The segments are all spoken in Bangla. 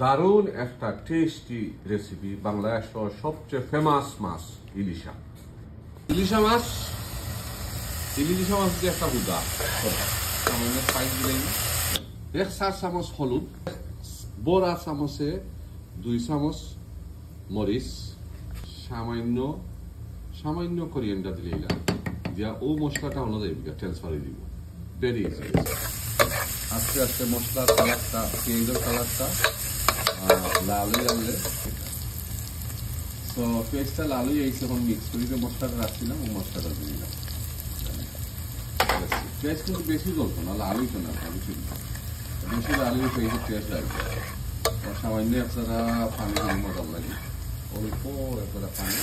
দারুণ একটা টেস্টি রেসিপি, বাংলাদেশের সবচেয়ে ফেমাস মাছ ইলিশা। ইলিশা মাছ দিয়ে একটা বুদা সামান্য সাইজ দিলেন, 1 চামচ হলুদ, বড়া চামচে 2 চামচ মরিচ, সামান্য করিয়েন্ডার দিলে দিয়া ও মশলাটা অনুযায়ী ট্রান্সফার হয়ে দিব। Very easy. আস্তে আস্তে মশলার কালারটা, পেঁয়াজের কালারটা লাল হয়ে যাবে। তো পেঁয়াজটা লাল হয়ে যাইছে, এখন মিক্স করে মশলাটা রাখছিলাম, ও মশলাটা দিয়ে দিলাম। পেঁয়াজ কিন্তু বেশি জ্বলতো না, লাল হইতো না, বেশি লাল হয়ে পেঁয়াজের টেস্ট লাগবে। সামান্য একটা পানি দিলে মজা লাগে, অল্প একটা পানি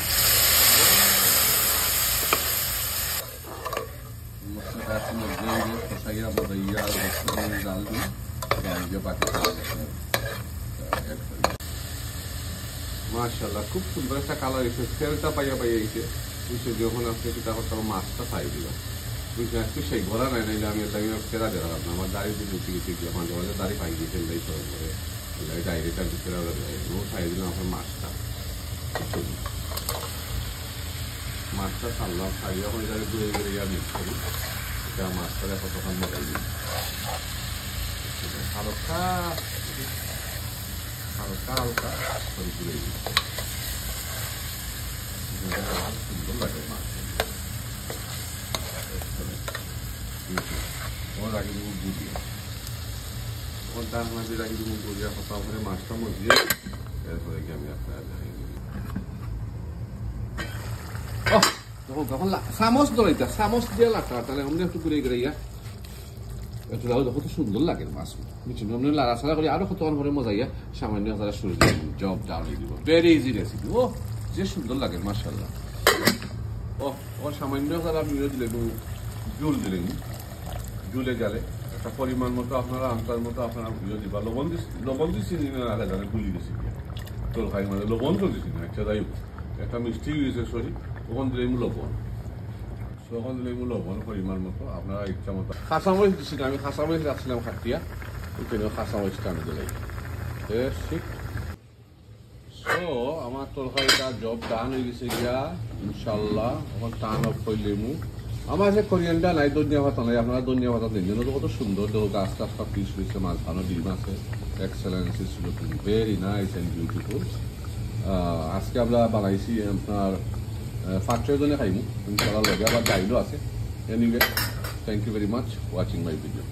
মশলাটা কষাইয়া বদাইয়া জাল দিয়ে বাকি মাশাআল্লাহ খুব সুন্দর একটা কালার এসে, তেলটা পাইয়া এসে যখন আপনি চিন্তা করতে মাছটা খাই দিলাম, বুঝতে আজকে সেই ঘোরা নাই, নাইলে আমি ফেরা দেখালাম না। আমার দাড়ি দিয়ে উঠে গেছে গিয়ে মাঝে মাঝে দাড়ি পাই গিয়ে ফেললেই সব করে ডাইরেক্টার ফেরা যায়, ও খাই দিলাম আপনার মাছটা ছাড়লাম, খাইয়া হয়ে যাবে ঘুরে ঘুরে মিক্স করি, এটা মাছটা কতক্ষণ মজাই দিই হালকা হালকা হালকা করে ঘুরে দিই, সুন্দর লাগে মাছ। ওর আগে দেবো গুড়িয়া, ওর ডান মাঝে আগে দেবো গুড়িয়া, কথা করে মাছটা মজিয়ে এরপরে কি আমি আপনার যখন চামচ ধরাইতা, চামচ দিয়ে লাগতা, তাহলে আমরা একটু ঘুরে ঘুরাইয়া একটু লাউ কত সুন্দর লাগে মাছ, বুঝছেন? আপনি লাড়াছাড়া করে আরো কতক্ষণ করে মজাইয়া সামান্য তারা সরে দিব, জব ডাল দিয়ে দিব। Very easy recipe. ও যে সুন্দর লাগে মাশাআল্লাহ। ও সামান্য তারা আপনি দিলেন, জুল দিলেন, জুলে গেলে একটা পরিমাণ মতো আপনারা আনতার মতো আপনারা দিবা। লবণ দিচ্ছি আগে জানে গুলি দিচ্ছি তোর খাই, মানে লবণ তো দিচ্ছি না, একটা যাই একটা মিষ্টি দিয়েছে সরি, ওখান দিলে লবণ, ওখান দিলে লবণ পরিমাণ মতো আপনারা ইচ্ছা মতো। কাঁচামরিচ দিচ্ছি না, আমি কাঁচামরিচ রাখছিলাম খাটিয়া, ওইখানে কাঁচামরিচটা আমি দিলাই। ঠিক। সো আমার তরকারিটা জব টান হয়ে গেছে গিয়া ইনশাল্লাহ, ওখানে টান অফ করলে আমার যে কোরিয়ানটা নাই, ধনিয়া পাতা নাই, আপনারা ধনিয়া পাতা দিন, তো কত সুন্দর দেখো, গাছ টাছটা পিস হয়েছে, মাছ ভালো ডিম আছে, excellence is looking very nice and beautiful. আজকে আমরা বানাইছি আপনার 5-6 জনে খাইমু ইনশাল্লাহ, লগে আবার ডাইলও আছে। Anyway thank you very much watching my video.